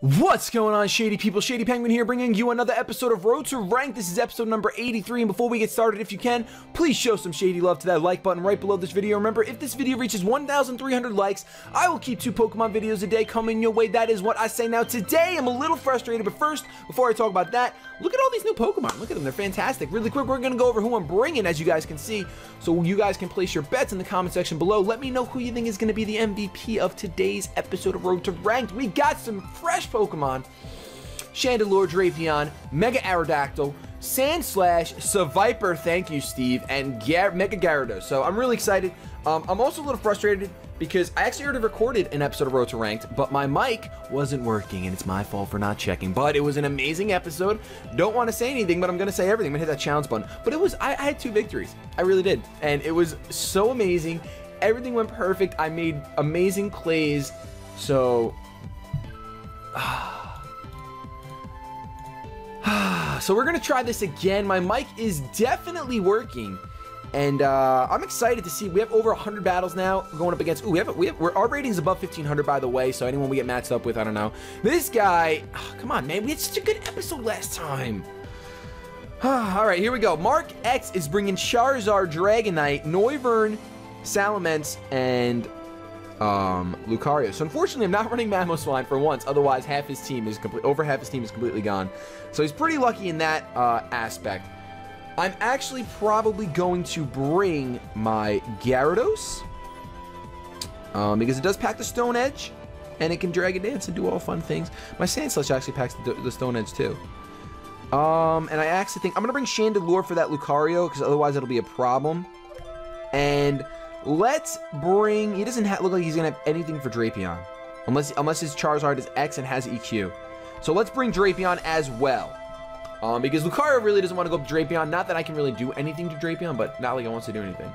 What's going on, Shady people? ShadyPenguinn here, bringing you another episode of Road to Rank. This is episode number 83, and before we get started, if you can, please show some shady love to that like button right below this video. Remember, if this video reaches 1,300 likes, I will keep 2 Pokemon videos a day coming your way. That is what I say. Now, today, I'm a little frustrated, but first, before I talk about that, look at all these new Pokemon. Look at them. They're fantastic. Really quick, we're going to go over who I'm bringing, as you guys can see, so you guys can place your bets in the comment section below. Let me know who you think is going to be the MVP of today's episode of Road to Ranked. We got some fresh Pokemon. Chandelure, Drapion, Mega Aerodactyl, Sandslash, Seviper, thank you, Steve, and Mega Gyarados. So I'm really excited. I'm also a little frustrated because I actually already recorded an episode of Road to Ranked, but my mic wasn't working, and it's my fault for not checking. But it was an amazing episode. Don't want to say anything, but I'm going to say everything. I'm going to hit that challenge button. But it was, I had 2 victories. I really did. And it was so amazing. Everything went perfect. I made amazing plays. So... So we're gonna try this again. My mic is definitely working, and I'm excited to see. We have over 100 battles now going up against. Ooh, our rating's above 1,500, by the way. So anyone we get matched up with, I don't know. This guy, come on, man. We had such a good episode last time. All right, here we go. Mark X is bringing Charizard, Dragonite, Noivern, Salamence, and Lucario. So unfortunately, I'm not running Mamoswine for once. Otherwise, half his team is over half his team is completely gone. So he's pretty lucky in that aspect. I'm actually probably going to bring my Gyarados because it does pack the Stone Edge, and it can Dragon Dance and do all fun things. My Sandslash actually packs the Stone Edge too. And I actually think I'm gonna bring Chandelure for that Lucario because otherwise it'll be a problem. And let's bring... He doesn't look like he's going to have anything for Drapion. Unless his Charizard is X and has EQ. So let's bring Drapion as well. Because Lucario really doesn't want to go up to Drapion. Not that I can really do anything to Drapion, but not like I wants to do anything.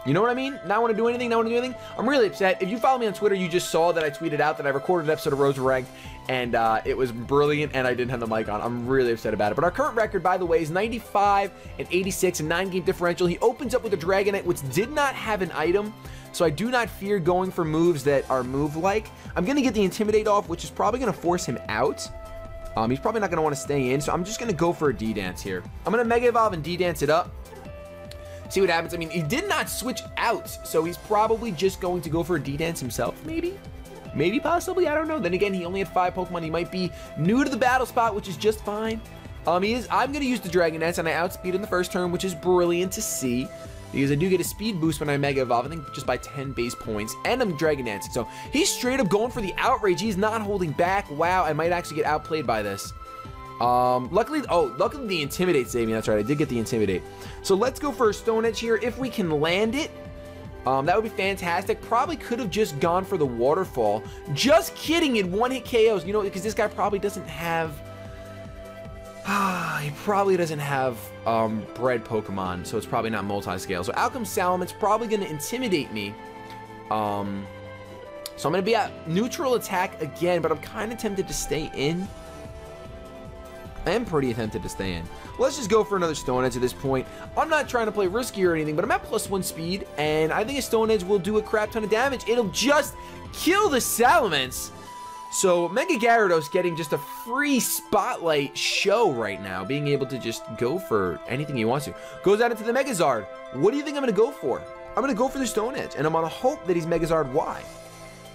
You know what I mean? Not want to do anything, not want to do anything. I'm really upset. If you follow me on Twitter, you just saw that I tweeted out that I recorded an episode of Road to Ranked, and it was brilliant, and I didn't have the mic on. I'm really upset about it. But our current record, by the way, is 95 and 86 and 9-game differential. He opens up with a Dragonite, which did not have an item, so I do not fear going for moves that are move-like. I'm going to get the Intimidate off, which is probably going to force him out. He's probably not going to want to stay in, so I'm just going to go for a D-Dance here. I'm going to Mega Evolve and D-Dance it up. See what happens. I mean, he did not switch out, so he's probably just going to go for a D-Dance himself, maybe? Maybe, possibly, I don't know. Then again, he only had 5 Pokemon. He might be new to the battle spot, which is just fine. I'm going to use the Dragon Dance, and I outspeed in the first turn, which is brilliant to see, because I do get a speed boost when I Mega Evolve, I think just by 10 base points, and I'm Dragon Dancing. So he's straight up going for the Outrage. He's not holding back. Wow, I might actually get outplayed by this. Luckily the Intimidate saved me. That's right, I did get the Intimidate. So let's go for a Stone Edge here. If we can land it, that would be fantastic. Probably could have just gone for the Waterfall. Just kidding, it 1-hit KOs. You know, because this guy probably doesn't have... he probably doesn't have bred Pokemon, so it's probably not multi-scale. So out comes Salamence, probably going to Intimidate me. So I'm going to be at neutral attack again, but I'm kind of tempted to stay in. I am pretty tempted to stay in. Let's just go for another Stone Edge at this point. I'm not trying to play risky or anything, but I'm at +1 speed, and I think a Stone Edge will do a crap ton of damage. It'll just kill the Salamence. So Mega Gyarados getting just a free spotlight show right now, being able to just go for anything he wants to. Goes out into the Megazard. What do you think I'm going to go for? I'm going to go for the Stone Edge, and I'm going to hope that he's Megazard Y.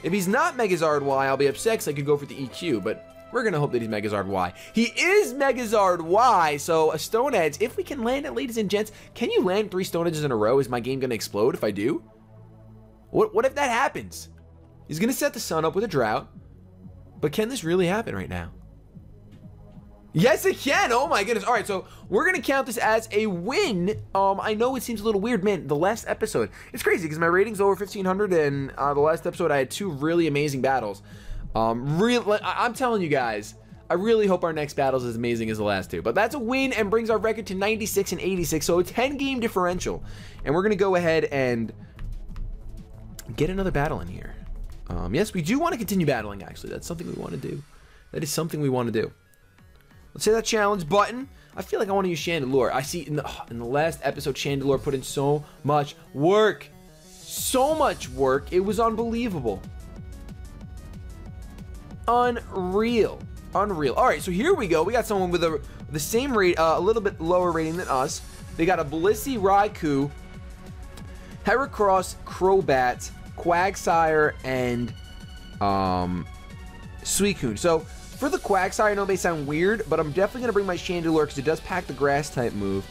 If he's not Megazard Y, I'll be upset because I could go for the EQ, but... we're going to hope that he's Megazard Y. He is Megazard Y, so a Stone Edge. If we can land it, ladies and gents, can you land 3 Stone Edges in a row? Is my game going to explode if I do? What if that happens? He's going to set the sun up with a drought, but can this really happen right now? Yes, it can. Oh, my goodness. All right, so we're going to count this as a win. I know it seems a little weird. Man, the last episode, it's crazy because my rating's over 1,500, and the last episode I had 2 really amazing battles. I'm telling you guys, I really hope our next battle is as amazing as the last 2. But that's a win and brings our record to 96 and 86, so a 10-game differential. And we're going to go ahead and get another battle in here. Yes, we do want to continue battling, actually. That's something we want to do. That is something we want to do. Let's hit that challenge button. I feel like I want to use Chandelure. I see in the last episode, Chandelure put in so much work. So much work. It was unbelievable. Unreal. Unreal. All right, so here we go. We got someone with the same rate, a little bit lower rating than us. They got a Blissey, Raikou, Heracross, Crobat, Quagsire, and Suicune. So for the Quagsire, I know it may sound weird, but I'm definitely going to bring my Chandelure because it does pack the Grass-type move.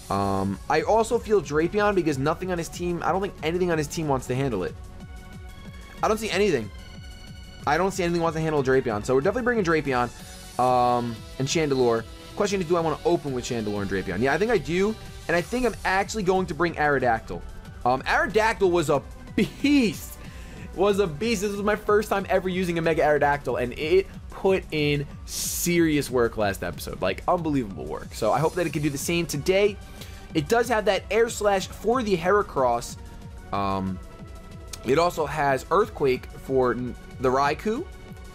I also feel Drapion because nothing on his team, I don't think anything on his team wants to handle it. I don't see anything. I don't see anything wants to handle Drapion. So we're definitely bringing Drapion and Chandelure. Question is, do I want to open with Chandelure and Drapion? Yeah, I think I do. And I think I'm actually going to bring Aerodactyl. Aerodactyl was a beast. This was my first time ever using a Mega Aerodactyl, and it put in serious work last episode. Like, unbelievable work. So I hope that it can do the same today. It does have that Air Slash for the Heracross. It also has Earthquake for the Raikou,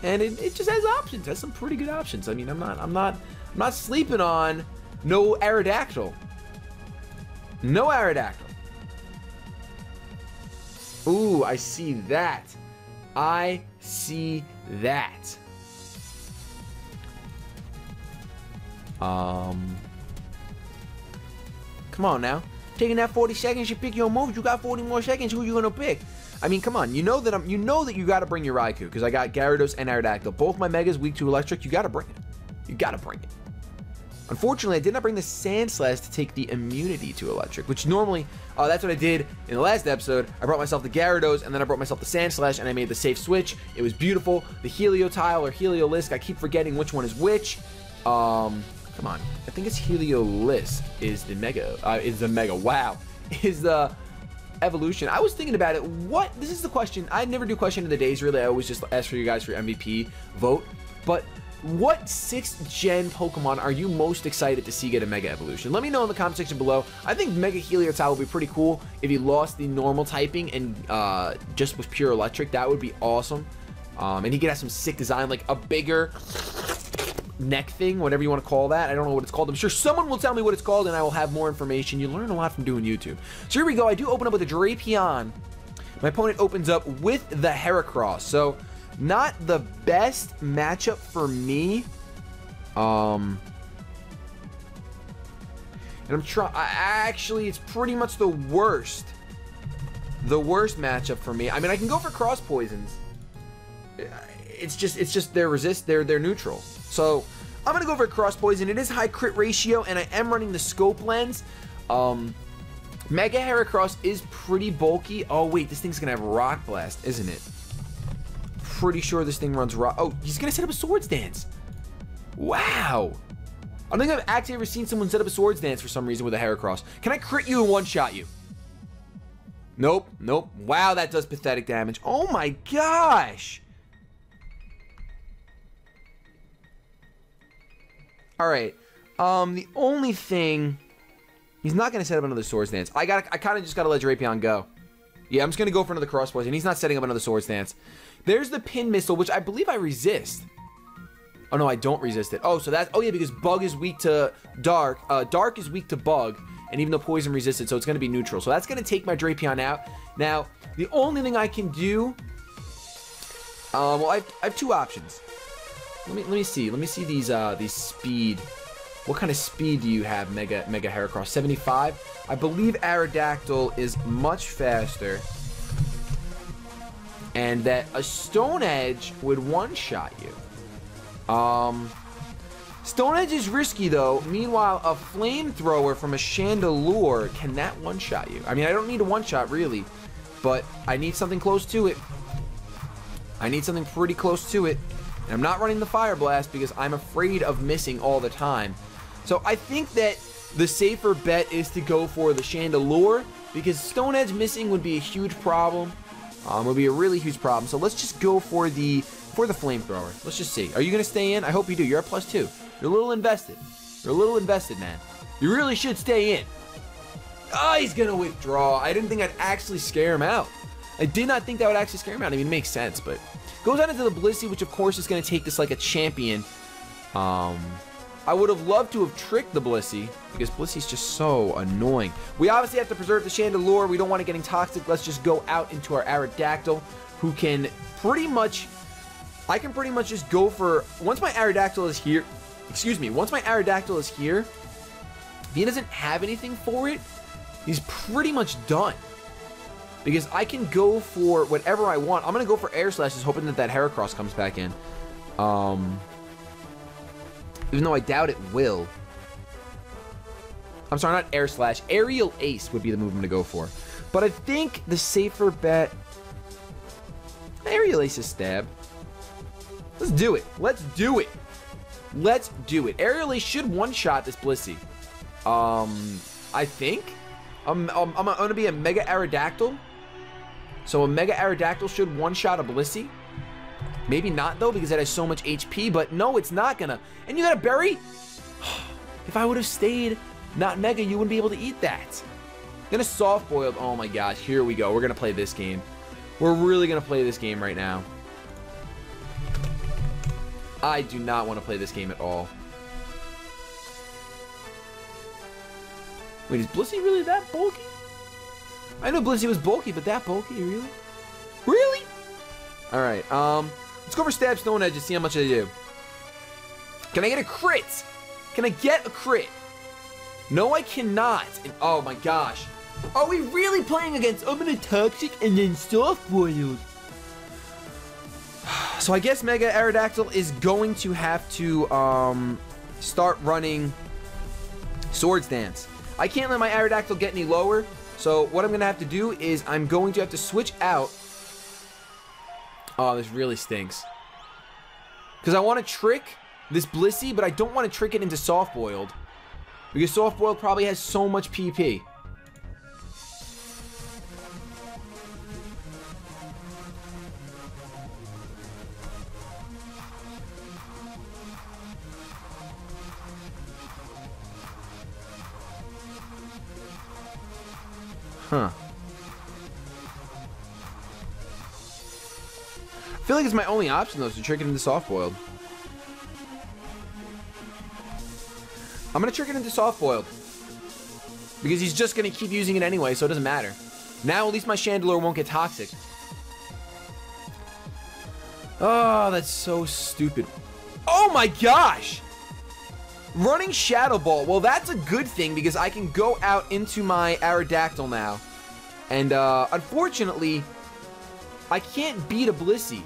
and it just has options. It has some pretty good options. I mean, I'm not sleeping on no Aerodactyl. No Aerodactyl. Ooh, I see that. I see that. Come on now. Taking that 40 seconds, you pick your moves. You got 40 more seconds. Who you gonna pick? I mean, come on. You know that you gotta bring your Raikou because I got Gyarados and Aerodactyl. Both my Megas weak to Electric. You gotta bring it. You gotta bring it. Unfortunately, I did not bring the Sand Slash to take the immunity to Electric, which normally, that's what I did in the last episode. I brought myself the Gyarados, and then I brought myself the Sand Slash, and I made the safe switch. It was beautiful. The Heliotile or Heliolisk, I keep forgetting which one is which. Come on. I think it's Heliolisk is the Mega, wow, is the evolution. I was thinking about it. This is the question. I never do question of the days, really. I always just ask for you guys for your MVP vote, but what 6th gen Pokemon are you most excited to see get a Mega Evolution? Let me know in the comment section below. I think Mega Heliotile would be pretty cool if he lost the normal typing and just was pure electric. That would be awesome. And he could have some sick design, like a bigger neck thing, whatever you want to call that. I don't know what it's called. I'm sure someone will tell me what it's called and I will have more information. You learn a lot from doing YouTube. So here we go. I do open up with a Drapion. My opponent opens up with the Heracross. So not the best matchup for me. And I'm trying. Actually, it's pretty much the worst. The worst matchup for me. I mean, I can go for cross poisons. It's just they're neutral. So I'm gonna go for cross poison. It is high crit ratio, and I am running the scope lens. Mega Heracross is pretty bulky. Oh wait, this thing's gonna have Rock Blast, isn't it? Pretty sure this thing runs rock. Oh, he's gonna set up a Swords Dance. Wow. I don't think I've actually ever seen someone set up a Swords Dance for some reason with a Heracross. Can I crit you and one-shot you? Nope, nope. Wow, that does pathetic damage. Oh my gosh. All right. The only thing, he's not gonna set up another Swords Dance. I kind of just gotta let Drapion go. Yeah, I'm just gonna go for another cross poison. He's not setting up another Swords Dance. There's the Pin Missile, which I believe I resist. Oh no, I don't resist it. Oh, so that's, oh yeah, because Bug is weak to Dark. Dark is weak to Bug, and even though Poison resisted, so it's gonna be neutral. So that's gonna take my Drapion out. Now, the only thing I can do, well, I have two options. Let me see these speed. What kind of speed do you have, Mega Heracross? 75. I believe Aerodactyl is much faster, and that a Stone Edge would one-shot you. Stone Edge is risky though. Meanwhile, a Flamethrower from a Chandelure, can that one-shot you? I mean, I don't need a one-shot really, but I need something close to it. I need something pretty close to it. And I'm not running the Fire Blast because I'm afraid of missing all the time. So I think that the safer bet is to go for the Chandelure because Stone Edge missing would be a huge problem. Would be a really huge problem. So let's just go for the Flamethrower. Let's just see. Are you going to stay in? I hope you do. You're at +2. You're a little invested. You're a little invested, man. You really should stay in. Oh, he's going to withdraw. I didn't think I'd actually scare him out. I did not think that would actually scare him out. I mean, it makes sense, but goes on into the Blissey, which of course is going to take this like a champion. I would have loved to have tricked the Blissey because Blissey's just so annoying. We obviously have to preserve the Chandelure. We don't want it getting toxic. Let's just go out into our Aerodactyl, who can pretty much I can pretty much just go for, once my Aerodactyl is here, excuse me, once my Aerodactyl is here, if he doesn't have anything for it, he's pretty much done. Because I can go for whatever I want. I'm going to go for Air Slashes, hoping that Heracross comes back in. Even though I doubt it will. I'm sorry, not Air Slash. Aerial Ace would be the move I'm going to go for. But I think the safer bet... Aerial Ace is Stab. Let's do it. Let's do it. Let's do it. Aerial Ace should one-shot this Blissey. I think. I'm going to be a Mega Aerodactyl. So a Mega Aerodactyl should one-shot a Blissey. Maybe not, though, because it has so much HP. But no, it's not going to. And you got a berry? If I would have stayed not Mega, you wouldn't be able to eat that. Gonna soft-boiled. Oh, my gosh. Here we go. We're going to play this game. We're really going to play this game right now. I do not want to play this game at all. Wait, is Blissey really that bulky? I know Blissey was bulky, but that bulky, really? Really? Alright, let's go for Stab Stone Edge and see how much I do. Can I get a crit? Can I get a crit? No, I cannot. And, oh my gosh. Are we really playing against Toxic and then soft-boiled? So I guess Mega Aerodactyl is going to have to start running Swords Dance. I can't let my Aerodactyl get any lower, so what I'm going to have to do is I'm going to have to switch out. Oh, this really stinks. Because I want to trick this Blissey, but I don't want to trick it into soft-boiled. Because soft-boiled probably has so much PP. Huh. I feel like it's my only option, though, is to trick it into soft-boiled. I'm going to trick it into soft-boiled. Because he's just going to keep using it anyway, so it doesn't matter. Now, at least my Chandelure won't get toxic. Oh, that's so stupid. Oh my gosh! Running Shadow Ball. Well, that's a good thing because I can go out into my Aerodactyl now. And, unfortunately, I can't beat a Blissey.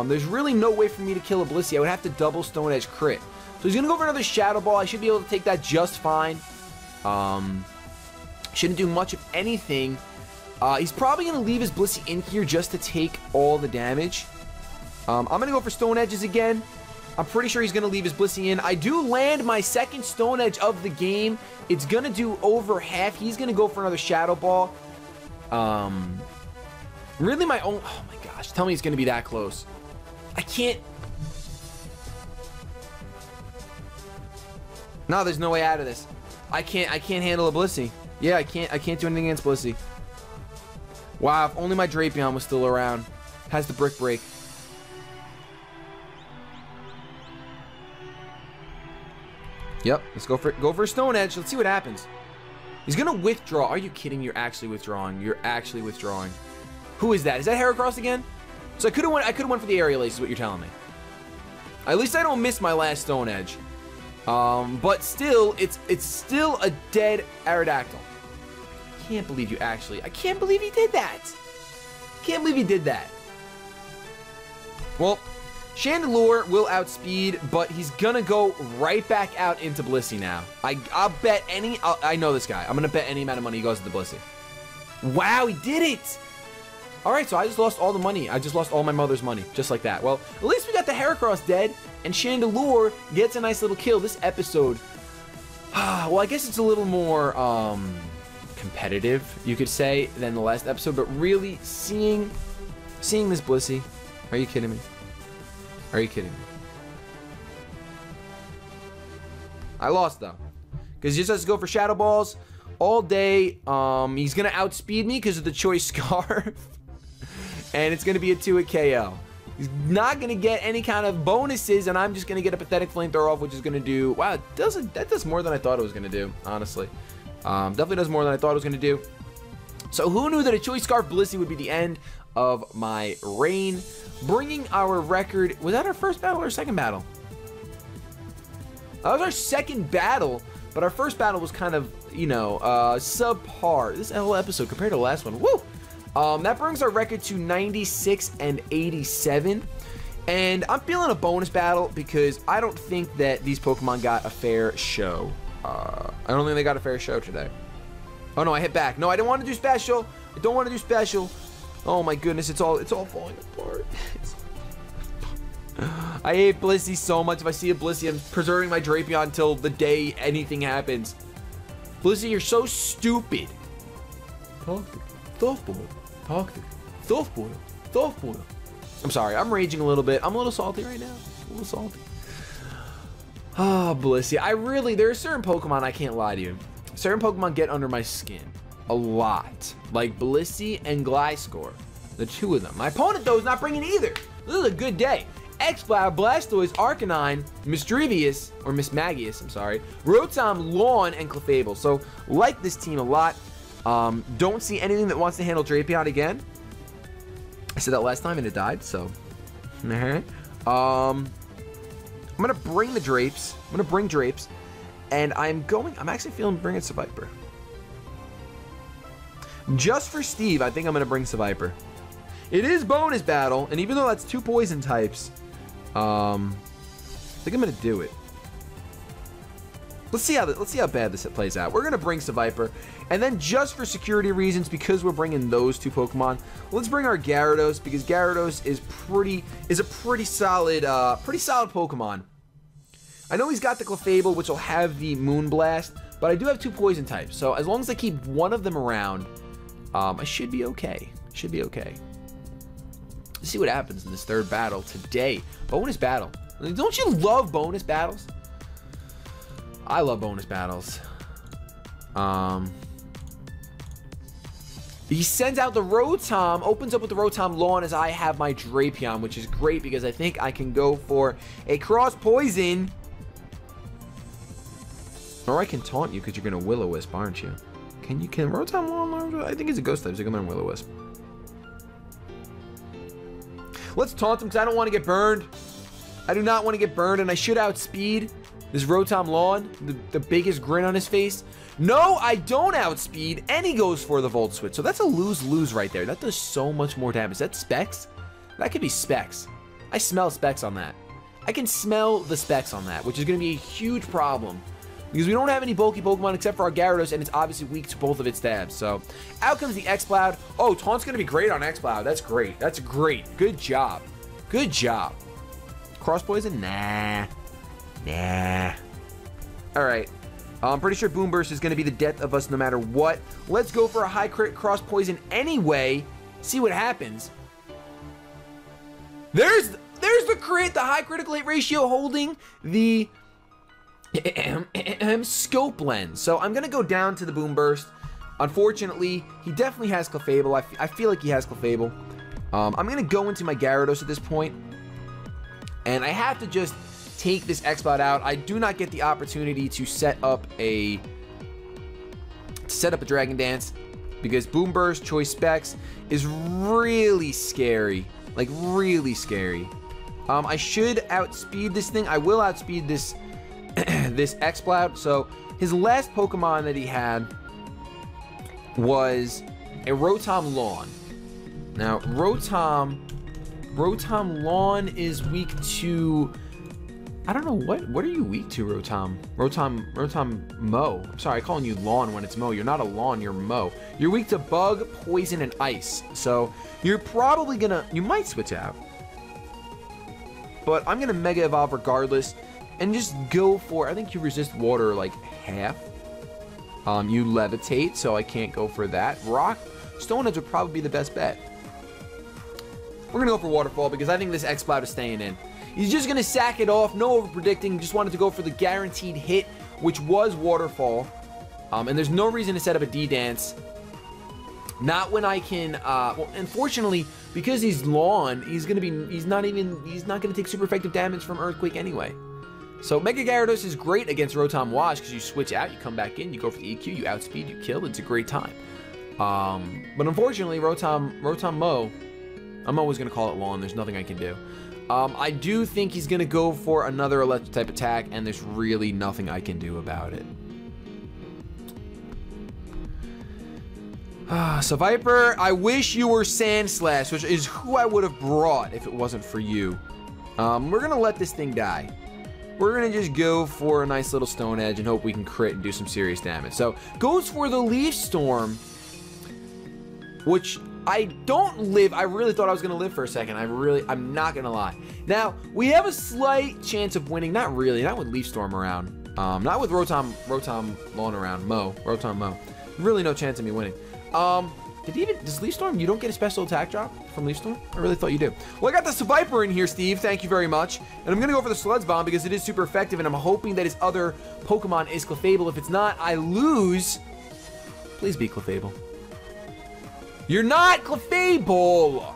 There's really no way for me to kill a Blissey. I would have to double Stone Edge crit. So he's going to go for another Shadow Ball. I should be able to take that just fine. Shouldn't do much of anything. He's probably going to leave his Blissey in here just to take all the damage. I'm going to go for Stone Edges again. I'm pretty sure he's going to leave his Blissey in. I do land my second Stone Edge of the game. It's going to do over half. He's going to go for another Shadow Ball. Really my own... Oh my gosh. Tell me it's going to be that close. I can't... No, there's no way out of this. I can't handle a Blissey. Yeah, I can't do anything against Blissey. Wow, if only my Drapion was still around. Has the Brick Break. Yep, let's go for Stone Edge. Let's see what happens. He's gonna withdraw. Are you kidding me? You're actually withdrawing. You're actually withdrawing. Who is that? Is that Heracross again? So I could have went for the Aerial Ace, is what you're telling me. At least I don't miss my last Stone Edge. But still, it's still a dead Aerodactyl. I can't believe you actually. I can't believe he did that. Can't believe he did that. Well, Chandelure will outspeed, but he's gonna go right back out into Blissey now. I'll bet any... I know this guy. I'm gonna bet any amount of money he goes into Blissey. Wow, he did it! Alright, so I just lost all the money. I just lost all my mother's money. Just like that. Well, at least we got the Heracross dead, and Chandelure gets a nice little kill this episode. Well, I guess it's a little more competitive, you could say, than the last episode, but really seeing this Blissey... Are you kidding me? Are you kidding me? I lost, though. Because he just has to go for Shadow Balls all day. He's going to outspeed me because of the Choice Scarf. And it's going to be a 2-hit KO. He's not going to get any kind of bonuses, and I'm just going to get a Pathetic Flamethrower off, which is going to do... Wow, that does more than I thought it was going to do, honestly. Definitely does more than I thought it was going to do. So who knew that a Choice Scarf Blissey would be the end of my reign, bringing our record. Was that our first battle or second battle? That was our second battle, but our first battle was kind of, you know, subpar. This whole episode compared to the last one. Woo! That brings our record to 96 and 87. And I'm feeling a bonus battle because I don't think that these Pokemon got a fair show. I don't think they got a fair show today. Oh no, I hit back. No, I didn't want to do special. I don't want to do special. Oh my goodness, it's all falling apart. I hate Blissey so much. If I see a Blissey, I'm preserving my Drapion until the day anything happens. Blissey, you're so stupid. Talk to me. Softball. Talk to me. Softball. Softball. I'm sorry, I'm raging a little bit. I'm a little salty right now. A little salty. Oh, Blissey. there are certain Pokemon, I can't lie to you. Certain Pokemon get under my skin. A lot. Like Blissey and Gliscor. The two of them. My opponent, though, is not bringing either. This is a good day. Exploud, Blastoise, Arcanine, Misdrevious, or Mismagius, I'm sorry, Rotom, Lawn, and Clefable. So, like this team a lot. Don't see anything that wants to handle Drapion again. I said that last time and it died, so. I'm gonna bring the Drapes. I'm gonna bring Drapes. And I'm actually feeling bringing Seviper. Just for Steve, I think I'm gonna bring Seviper. It is bonus battle, and even though that's 2 poison types, I think I'm gonna do it. Let's see how bad this plays out. We're gonna bring Seviper, and then just for security reasons, because we're bringing those 2 Pokemon, let's bring our Gyarados, because Gyarados is a pretty solid Pokemon. I know he's got the Clefable, which will have the Moonblast, but I do have 2 poison types, so as long as I keep one of them around, I should be okay. Should be okay. Let's see what happens in this third battle today. Bonus battle. Don't you love bonus battles? I love bonus battles. He sends out the Rotom, opens up with the Rotom Lawn as I have my Drapion, which is great because I think I can go for a Cross Poison. Or I can taunt you because you're going to Will-O-Wisp, aren't you? Can Rotom Lawn learn? I think it's a Ghost type, so you can learn Will-O-Wisp. Let's taunt him because I don't want to get burned. I do not want to get burned, and I should outspeed this Rotom Lawn, the biggest grin on his face. No, I don't outspeed, and he goes for the Volt Switch. So that's a lose-lose right there. That does so much more damage. Is that Specs? That could be Specs. I smell Specs on that. I can smell the Specs on that, which is going to be a huge problem. Because we don't have any bulky Pokemon except for our Gyarados, and it's obviously weak to both of its stabs. So, out comes the Exploud. Oh, Taunt's going to be great on Exploud. That's great. That's great. Good job. Good job. Cross Poison? Nah. Nah. Alright. I'm pretty sure Boom Burst is going to be the death of us no matter what. Let's go for a high crit Cross Poison anyway. See what happens. There's the crit. The high critical hit ratio holding the scope lens. So I'm going to go down to the Boom Burst. Unfortunately, he definitely has Clefable. I feel like he has Clefable. I'm going to go into my Gyarados at this point. And I have to just take this Exploud out. I do not get the opportunity to set up a Dragon Dance because Boom Burst, Choice Specs is really scary. Like, really scary. I should outspeed this thing. I will outspeed this this Exploud. So his last Pokemon that he had was a Rotom Lawn. Now, Rotom Lawn is weak to, I don't know, what are you weak to, Rotom? Rotom Mow. I'm sorry, I'm calling you Lawn when it's Mow. You're not a Lawn, you're Mow. You're weak to Bug, Poison, and Ice. So you're probably you might switch out. But I'm gonna Mega Evolve regardless and just go for, I think you resist water like half. You Levitate, so I can't go for that. Rock, Stone Edge would probably be the best bet. We're gonna go for Waterfall because I think this Exploud is staying in. He's just gonna sack it off, no over-predicting, just wanted to go for the guaranteed hit, which was Waterfall. And there's no reason to set up a D-Dance. Not when I can, well, unfortunately, because he's Lawn, he's not gonna take super effective damage from Earthquake anyway. So Mega Gyarados is great against Rotom Wash because you switch out, you come back in, you go for the EQ, you outspeed, you kill, it's a great time. But unfortunately, Rotom Mow I'm always going to call it lawn. There's nothing I can do. I do think he's going to go for another electric type attack, and there's really nothing I can do about it. So Viper, I wish you were Sandslash, which is who I would have brought if it wasn't for you. We're going to let this thing die. We're going to just go for a nice little Stone Edge and hope we can crit and do some serious damage. So, goes for the Leaf Storm, which I don't live. I really thought I was going to live for a second. I'm not going to lie. Now, we have a slight chance of winning. Not really. Not with Leaf Storm around. Not with Rotom Lawn around. Rotom Mo. Really no chance of me winning. Does Leaf Storm, you don't get a special attack drop from Leaf Storm? I really thought you do. Well, I got the Viper in here, Steve. Thank you very much. And I'm going to go for the Sludge Bomb because it is super effective, and I'm hoping that his other Pokemon is Clefable. If it's not, I lose. Please be Clefable. You're not Clefable!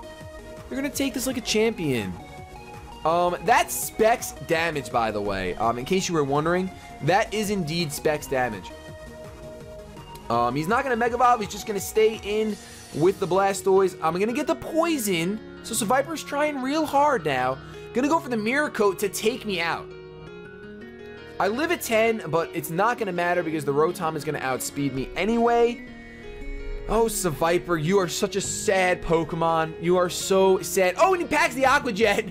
You're going to take this like a champion. That's Specs damage, by the way. In case you were wondering, that is indeed Specs damage. He's not going to Mega Evolve. He's just going to stay in with the Blastoise. I'm going to get the Poison. So Viper's trying real hard now. Going to go for the Mirror Coat to take me out. I live at 10, but it's not going to matter because the Rotom is going to outspeed me anyway. Oh, Viper, you are such a sad Pokemon. You are so sad. Oh, and he packs the Aqua Jet.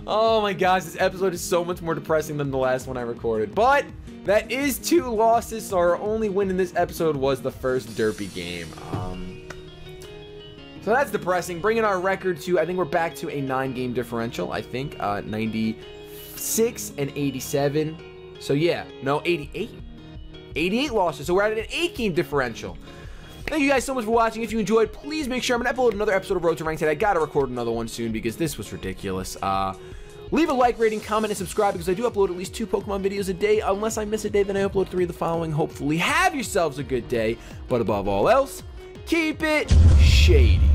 Oh my gosh, this episode is so much more depressing than the last one I recorded. But that is 2 losses, so our only win in this episode was the first derpy game. So that's depressing. Bringing our record to, I think we're back to a 9-game differential, I think. 96 and 87. So yeah, no, 88. 88 losses, so we're at an 8-game differential. Thank you guys so much for watching. If you enjoyed, please make sure I'm going to upload another episode of Road to Rank today. I got to record another one soon because this was ridiculous. Leave a like, rating, comment, and subscribe because I do upload at least 2 Pokemon videos a day. Unless I miss a day, then I upload 3 of the following. Hopefully, have yourselves a good day. But above all else, keep it shady.